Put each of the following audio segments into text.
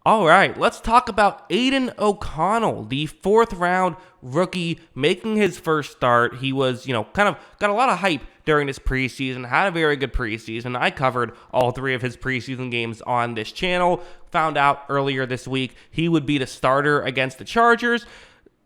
All right, let's talk about Aidan O'Connell, the fourth round rookie making his first start. He was, kind of got a lot of hype during this preseason, had a very good preseason. I covered all three of his preseason games on this channel. Found out earlier this week he would be the starter against the Chargers.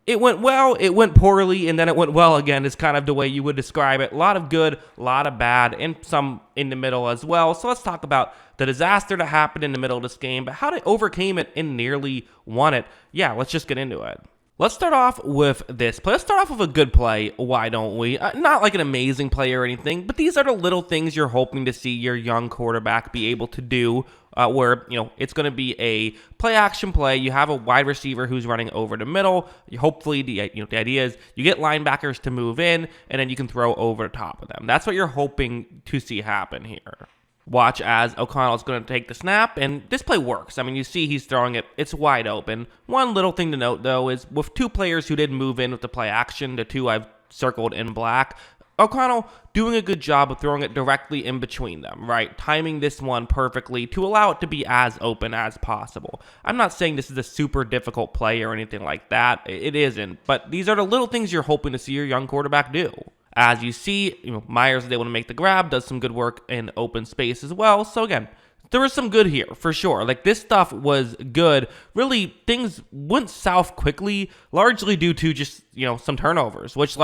It went well, it went poorly, and then it went well again is kind of the way you would describe it. A lot of good, a lot of bad, and some in the middle as well. So let's talk about the disaster that happened in the middle of this game, but how they overcame it and nearly won it. Yeah, let's just get into it. Let's start off with this play. Let's start off with a good play, why don't we? Not like an amazing play or anything, but these are the little things you're hoping to see your young quarterback be able to do where, it's going to be a play-action play. You have a wide receiver who's running over the middle. Hopefully, the idea is you get linebackers to move in, and then you can throw over the top of them. That's what you're hoping to see happen here. Watch as O'Connell's going to take the snap, and this play works. I mean, you see he's throwing it. It's wide open. One little thing to note, though, is with two players who didn't move in with the play action, the two I've circled in black, O'Connell doing a good job of throwing it directly in between them, right? Timing this one perfectly to allow it to be as open as possible. I'm not saying this is a super difficult play or anything like that. It isn't, but these are the little things you're hoping to see your young quarterback do. As you see, Myers is able to make the grab, does some good work in open space as well. So again, there was some good here for sure. Like, this stuff was good. Really, things went south quickly, largely due to just, some turnovers, which,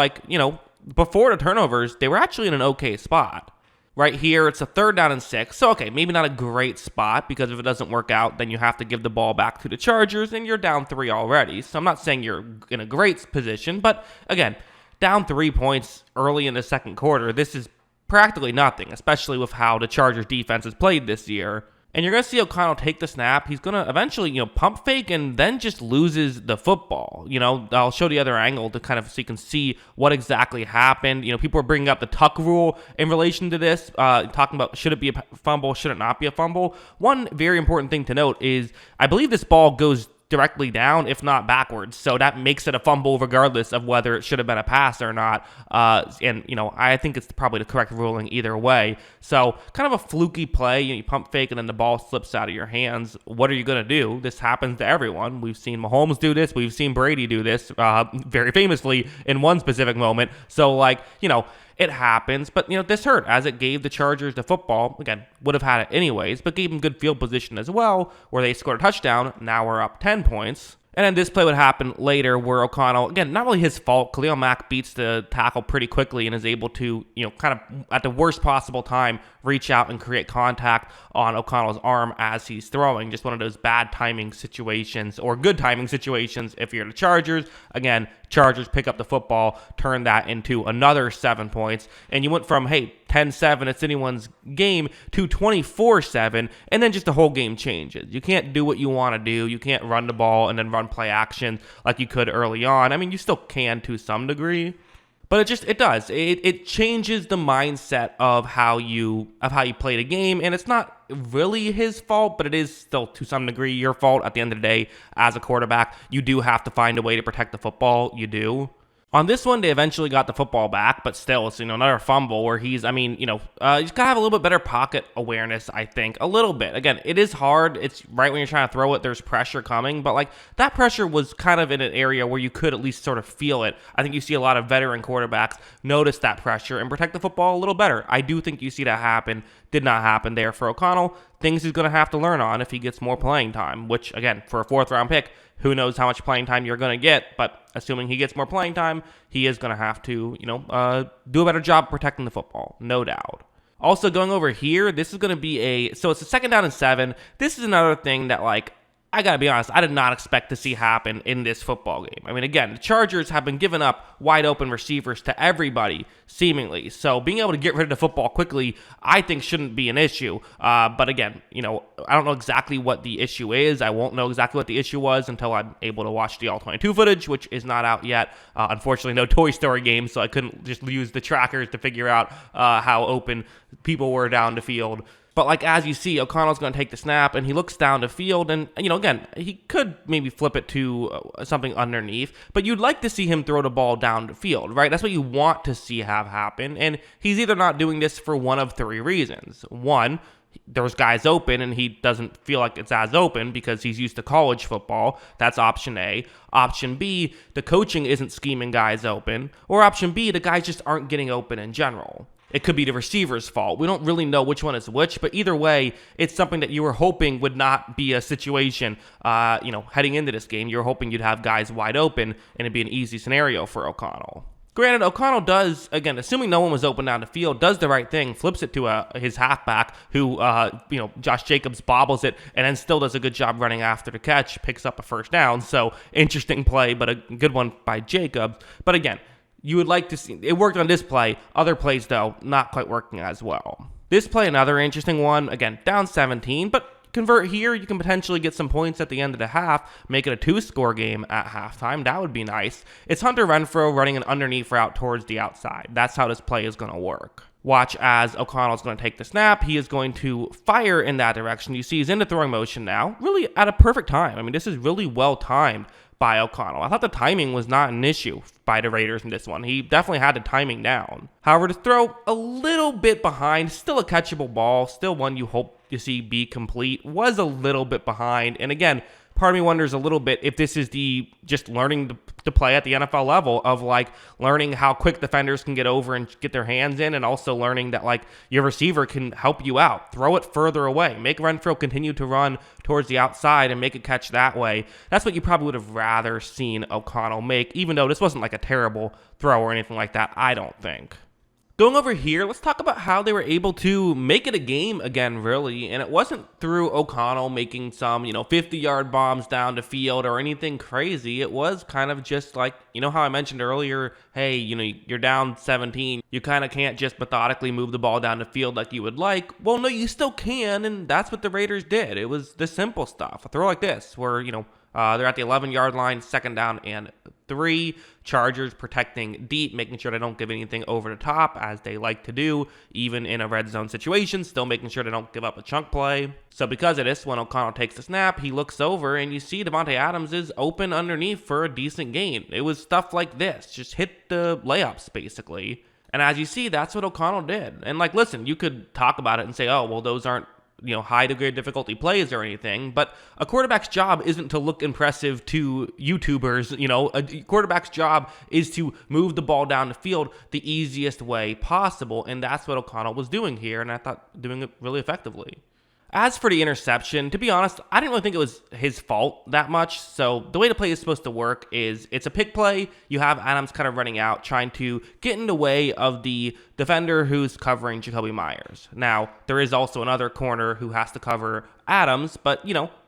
before the turnovers, they were actually in an okay spot. Right here, it's a 3rd down and 6. So, okay, maybe not a great spot, because if it doesn't work out, then you have to give the ball back to the Chargers, and you're down 3 already. So I'm not saying you're in a great position, but again, down 3 points early in the second quarter, this is practically nothing, especially with how the Chargers defense has played this year. And you're going to see O'Connell take the snap. He's going to eventually, pump fake and then just loses the football. I'll show the other angle to kind of so you can see what exactly happened. People are bringing up the tuck rule in relation to this, talking about should it be a fumble, should it not be a fumble. One very important thing to note is I believe this ball goes directly down, if not backwards. So that makes it a fumble regardless of whether it should have been a pass or not. I think it's probably the correct ruling either way. So kind of a fluky play. You pump fake and then the ball slips out of your hands. What are you going to do? This happens to everyone. We've seen Mahomes do this. We've seen Brady do this very famously in one specific moment. So it happens, but this hurt as it gave the Chargers the football. Again, would have had it anyways, but gave them good field position as well, where they scored a touchdown. Now we're up 10 points. And then this play would happen later where O'Connell, again, not really his fault. Khalil Mack beats the tackle pretty quickly and is able to, kind of at the worst possible time, reach out and create contact on O'Connell's arm as he's throwing. Just one of those bad timing situations or good timing situations if you're the Chargers. Again, Chargers pick up the football, turn that into another 7 points, and you went from, 10-7, it's anyone's game, to 24-7, and then just the whole game changes. You can't do what you want to do. You can't run the ball and then run play action like you could early on. I mean, you still can to some degree, but it does. It changes the mindset of how you play the game, and it's not really his fault, but it is still to some degree your fault at the end of the day. As a quarterback, you do have to find a way to protect the football. You do. On this one, they eventually got the football back, but still, it's, another fumble where he's got to have a little bit better pocket awareness, I think, a little bit. Again, it is hard. It's right when you're trying to throw it, there's pressure coming, but, that pressure was kind of in an area where you could at least sort of feel it. I think you see a lot of veteran quarterbacks notice that pressure and protect the football a little better. I do think you see that happen. Did not happen there for O'Connell. Things he's going to have to learn on if he gets more playing time, which, again, for a 4th-round pick, who knows how much playing time you're going to get, but assuming he gets more playing time, he is going to have to, do a better job protecting the football, no doubt. Also, going over here, this is going to be so it's a 2nd down and 7. This is another thing that, I gotta be honest, I did not expect to see happen in this football game. I mean, again, the Chargers have been giving up wide open receivers to everybody, seemingly. So being able to get rid of the football quickly, I think shouldn't be an issue. But again, I don't know exactly what the issue is. I won't know exactly what the issue was until I'm able to watch the All-22 footage, which is not out yet. Unfortunately, no Toy Story game, so I couldn't just use the trackers to figure out how open people were down the field. But as you see, O'Connell's going to take the snap, and he looks down the field, and, again, he could maybe flip it to something underneath, but you'd like to see him throw the ball down the field, right? That's what you want to see have happen, and he's either not doing this for one of 3 reasons. One, there's guys open and he doesn't feel like it's as open because he's used to college football. That's option A. Option B, the coaching isn't scheming guys open. Or option B, the guys just aren't getting open in general. It could be the receiver's fault. We don't really know which one is which, but either way, it's something that you were hoping would not be a situation, heading into this game. You were hoping you'd have guys wide open, and it'd be an easy scenario for O'Connell. Granted, O'Connell does, again, assuming no one was open down the field, does the right thing, flips it to his halfback who, Josh Jacobs bobbles it and then still does a good job running after the catch, picks up a first down. So, interesting play, but a good one by Jacobs. But again, you would like to see, it worked on this play. Other plays, though, not quite working as well. This play, another interesting one. Again, down 17, but convert here, you can potentially get some points at the end of the half, make it a 2-score game at halftime. That would be nice. It's Hunter Renfrow running an underneath route towards the outside. That's how this play is going to work. Watch as O'Connell's going to take the snap. He is going to fire in that direction. You see he's in the throwing motion now, really at a perfect time. I mean, this is really well timed by O'Connell. I thought the timing was not an issue by the Raiders in this one. He definitely had the timing down. However, to throw a little bit behind, still a catchable ball, still one you hope to see be complete, was a little bit behind. And again, part of me wonders a little bit if this is the just learning to play at the NFL level of like learning how quick defenders can get over and get their hands in, and also learning that like your receiver can help you out. Throw it further away. Make Renfrow continue to run towards the outside and make a catch that way. That's what you probably would have rather seen O'Connell make, even though this wasn't like a terrible throw or anything like that, I don't think. Going over here, let's talk about how they were able to make it a game again, really. And it wasn't through O'Connell making some, 50-yard bombs down the field or anything crazy. It was kind of just like, how I mentioned earlier, hey, you're down 17. You kind of can't just methodically move the ball down the field like you would like. Well, no, you still can, and that's what the Raiders did. It was the simple stuff. A throw like this where, they're at the 11-yard line, 2nd down and 3. Chargers protecting deep, making sure they don't give anything over the top, as they like to do, even in a red zone situation, still making sure they don't give up a chunk play. So because of this, when O'Connell takes the snap, he looks over, and you see Davante Adams is open underneath for a decent gain. It was stuff like this, just hit the layups, basically. And as you see, that's what O'Connell did. And listen, you could talk about it and say, oh, well, those aren't high degree of difficulty plays or anything, but a quarterback's job isn't to look impressive to YouTubers. A quarterback's job is to move the ball down the field the easiest way possible, and that's what O'Connell was doing here, and I thought doing it really effectively. As for the interception, to be honest, I didn't really think it was his fault that much. So the way the play is supposed to work is it's a pick play. You have Adams kind of running out, trying to get in the way of the defender who's covering Jacoby Myers. Now, there is also another corner who has to cover Adams, but,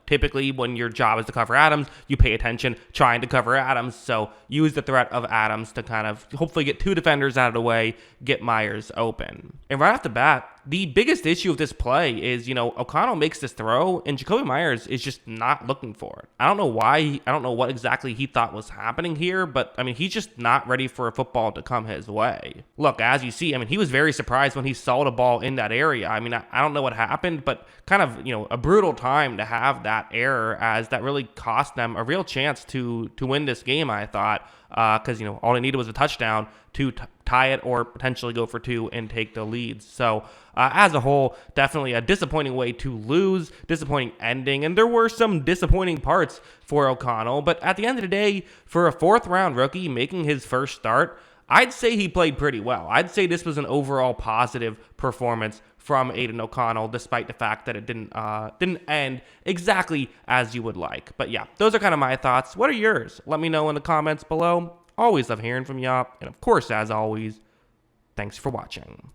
typically when your job is to cover Adams, you pay attention trying to cover Adams. So use the threat of Adams to kind of hopefully get 2 defenders out of the way, get Myers open. And right off the bat, the biggest issue of this play is, O'Connell makes this throw and Jacoby Myers is just not looking for it. I don't know why. I don't know what exactly he thought was happening here, but he's just not ready for a football to come his way. Look, as you see, he was very surprised when he saw the ball in that area. I don't know what happened, but kind of, a brutal time to have that error, as that really cost them a real chance to win this game, I thought, because, all they needed was a touchdown to tie it or potentially go for 2 and take the lead. So as a whole, definitely a disappointing way to lose, disappointing ending, and there were some disappointing parts for O'Connell, but at the end of the day, for a 4th-round rookie making his first start, I'd say he played pretty well. I'd say this was an overall positive performance from Aiden O'Connell, despite the fact that it didn't end exactly as you would like. But yeah, those are kind of my thoughts. What are yours? Let me know in the comments below. Always love hearing from y'all. And of course, as always, thanks for watching.